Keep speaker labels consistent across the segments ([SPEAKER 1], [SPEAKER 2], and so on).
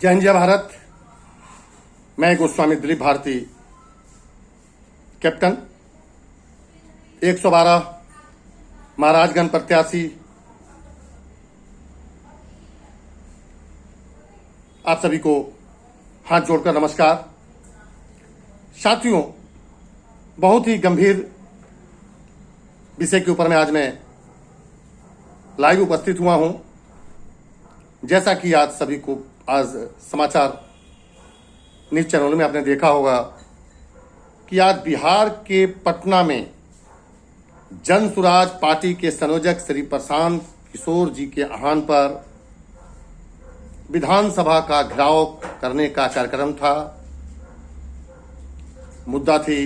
[SPEAKER 1] जय हिंद जय भारत। मैं गोस्वामी दिलीप भारती, कैप्टन 112 महाराजगंज प्रत्याशी। आप सभी को हाथ जोड़कर नमस्कार। साथियों, बहुत ही गंभीर विषय के ऊपर मैं आज लाइव उपस्थित हुआ हूं। जैसा कि आज सभी को आज समाचार न्यूज चैनलों में आपने देखा होगा कि आज बिहार के पटना में जन सुराज पार्टी के संयोजक श्री प्रशांत किशोर जी के आह्वान पर विधानसभा का घेराव करने का कार्यक्रम था। मुद्दा थी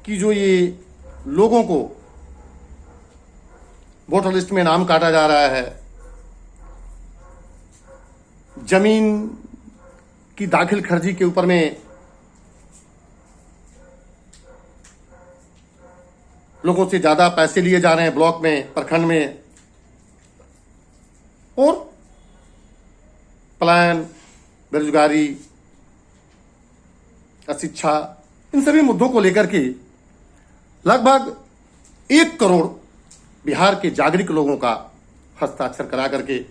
[SPEAKER 1] कि जो ये लोगों को वोटर लिस्ट में नाम काटा जा रहा है, जमीन की दाखिल खर्ची के ऊपर में लोगों से ज्यादा पैसे लिए जा रहे हैं ब्लॉक में, प्रखंड में, और पलायन, बेरोजगारी, अशिक्षा, इन सभी मुद्दों को लेकर के लगभग 1 करोड़ बिहार के जागरूक लोगों का हस्ताक्षर करा करके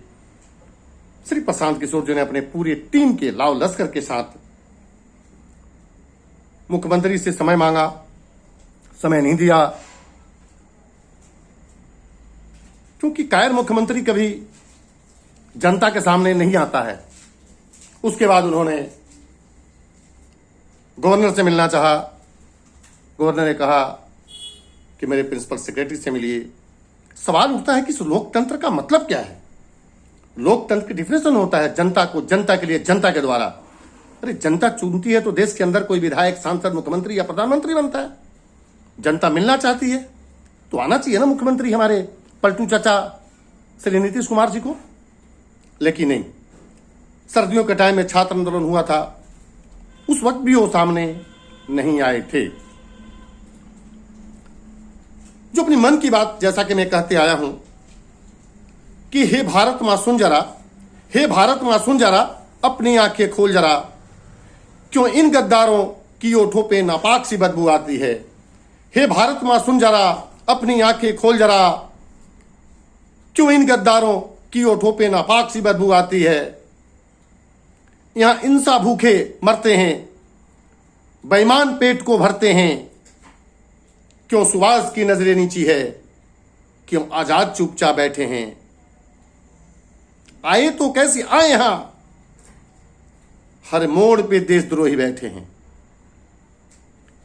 [SPEAKER 1] श्री प्रशांत किशोर जी ने अपने पूरे टीम के लाव लश्कर के साथ मुख्यमंत्री से समय मांगा, समय नहीं दिया, क्योंकि कायर मुख्यमंत्री कभी जनता के सामने नहीं आता है। उसके बाद उन्होंने गवर्नर से मिलना चाहा। गवर्नर ने कहा कि मेरे प्रिंसिपल सेक्रेटरी से मिलिए। सवाल उठता है कि इस लोकतंत्र का मतलब क्या है? लोकतंत्र की डिफिनेशन होता है जनता को, जनता के लिए, जनता के द्वारा। अरे जनता चुनती है तो देश के अंदर कोई विधायक, सांसद, मुख्यमंत्री या प्रधानमंत्री बनता है। जनता मिलना चाहती है तो आना चाहिए ना मुख्यमंत्री हमारे पलटू चाचा श्री नीतीश कुमार जी को। लेकिन नहीं, सर्दियों के टाइम में छात्र आंदोलन हुआ था, उस वक्त भी वो सामने नहीं आए थे। जो अपनी मन की बात, जैसा कि मैं कहते आया हूं कि हे भारत मां सुन जरा, हे भारत मां सुन जरा, अपनी आंखें खोल जरा, क्यों इन गद्दारों की ओठों पे नापाक सी बदबू आती है। हे भारत मां सुन जरा, अपनी आंखें खोल जरा, क्यों इन गद्दारों की ओठों पे नापाक सी बदबू आती है। यहां इंसा भूखे मरते हैं, बेईमान पेट को भरते हैं, क्यों सुभाष की नजरें नीची है, क्यों आजाद चुपचाप बैठे हैं। आए तो कैसे आए, यहां हर मोड़ पे देशद्रोही बैठे हैं,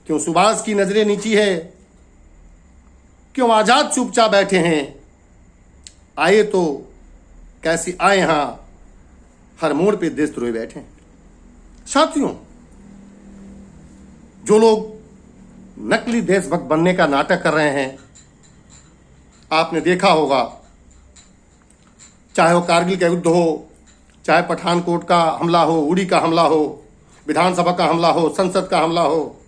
[SPEAKER 1] क्यों सुभाष की नजरें नीची है, क्यों आजाद चुपचाप बैठे हैं। आए तो कैसे आए, यहां हर मोड़ पे देशद्रोही बैठे हैं। साथियों, जो लोग नकली देशभक्त बनने का नाटक कर रहे हैं, आपने देखा होगा, चाहे वो कारगिल का युद्ध हो, चाहे पठानकोट का हमला हो, उड़ी का हमला हो, विधानसभा का हमला हो, संसद का हमला हो,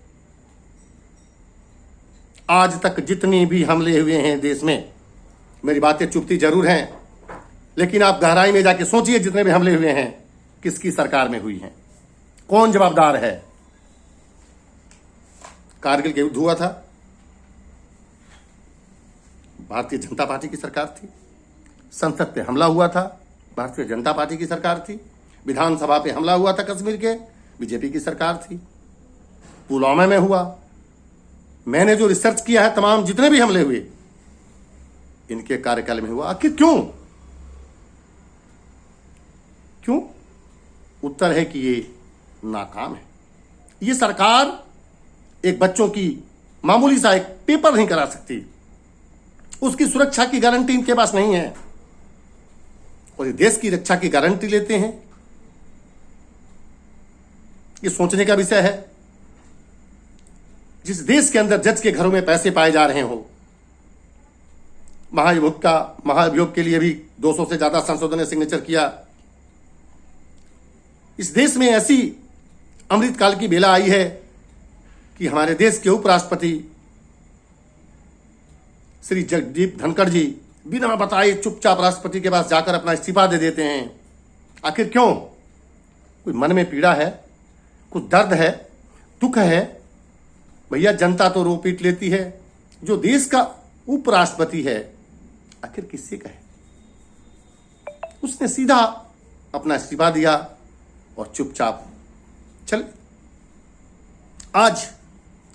[SPEAKER 1] आज तक जितनी भी हमले हुए हैं देश में, मेरी बातें चुभती जरूर हैं, लेकिन आप गहराई में जाके सोचिए, जितने भी हमले हुए हैं किसकी सरकार में हुई हैं, कौन जवाबदार है। कारगिल का युद्ध हुआ था, भारतीय जनता पार्टी की सरकार थी। संसद पे हमला हुआ था, भारतीय जनता पार्टी की सरकार थी। विधानसभा पे हमला हुआ था कश्मीर के, बीजेपी की सरकार थी। पुलवामा में हुआ, मैंने जो रिसर्च किया है, तमाम जितने भी हमले हुए इनके कार्यकाल में हुआ। आखिर क्यों? क्यों? उत्तर है कि ये नाकाम है। ये सरकार एक बच्चों की मामूली सा एक पेपर नहीं करा सकती, उसकी सुरक्षा की गारंटी इनके पास नहीं है, और ये देश की रक्षा की गारंटी लेते हैं। ये सोचने का विषय है। जिस देश के अंदर जज के घरों में पैसे पाए जा रहे हो, महाभियोग के लिए भी 200 से ज्यादा सांसदों ने सिग्नेचर किया। इस देश में ऐसी अमृतकाल की बेला आई है कि हमारे देश के उपराष्ट्रपति श्री जगदीप धनखड़ जी बिना बताए चुपचाप राष्ट्रपति के पास जाकर अपना इस्तीफा दे देते हैं। आखिर क्यों? कोई मन में पीड़ा है, कुछ दर्द है, दुख है? भैया जनता तो रो पीट लेती है। जो देश का उपराष्ट्रपति है आखिर किससे कहे? उसने सीधा अपना इस्तीफा दिया और चुपचाप चल। आज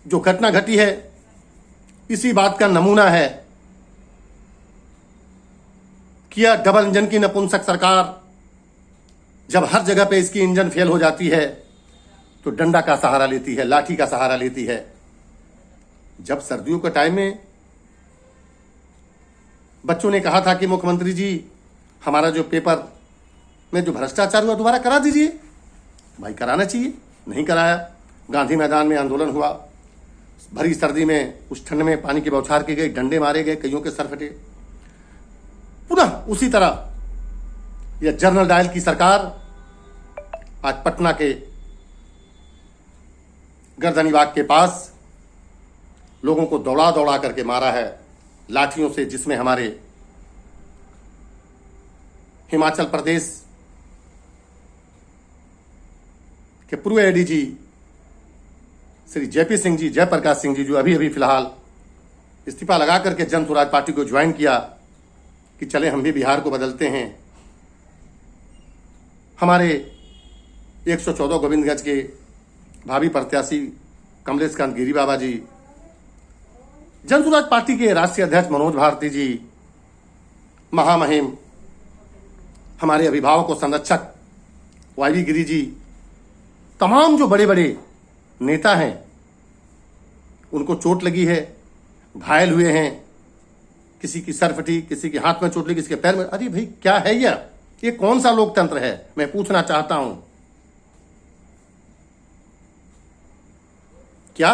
[SPEAKER 1] जो घटना घटी है इसी बात का नमूना है कि यह डबल इंजन की नपुंसक सरकार जब हर जगह पे इसकी इंजन फेल हो जाती है तो डंडा का सहारा लेती है, लाठी का सहारा लेती है। जब सर्दियों के टाइम में बच्चों ने कहा था कि मुख्यमंत्री जी हमारा जो पेपर में जो भ्रष्टाचार हुआ दोबारा करा दीजिए, भाई कराना चाहिए, नहीं कराया। गांधी मैदान में आंदोलन हुआ, भरी सर्दी में, उस ठंड में पानी की बौछार की गई, डंडे मारे गए, कईयों के सर फटे। पुनः उसी तरह यह जनरल डायल की सरकार आज पटना के गर्दनीबाग के पास लोगों को दौड़ा दौड़ा करके मारा है लाठियों से, जिसमें हमारे हिमाचल प्रदेश के पूर्व एडीजी श्री जेपी सिंह जी, जयप्रकाश सिंह जी, जो अभी अभी फिलहाल इस्तीफा लगा करके जन स्वराज पार्टी को ज्वाइन किया कि चले हम भी बिहार को बदलते हैं। हमारे 114 गोविंदगंज के भावी प्रत्याशी कमलेश कांत गिरी बाबा जी, जन स्वराज पार्टी के राष्ट्रीय अध्यक्ष मनोज भारती जी, महामहिम हमारे अभिभावक और संरक्षक वाईवी गिरी जी, तमाम जो बड़े बड़े नेता हैं उनको चोट लगी है, घायल हुए हैं। किसी की सर फटी, किसी के हाथ में चोट लगी, किसी के पैर में। अरे भाई क्या है ये कौन सा लोकतंत्र है? मैं पूछना चाहता हूं। क्या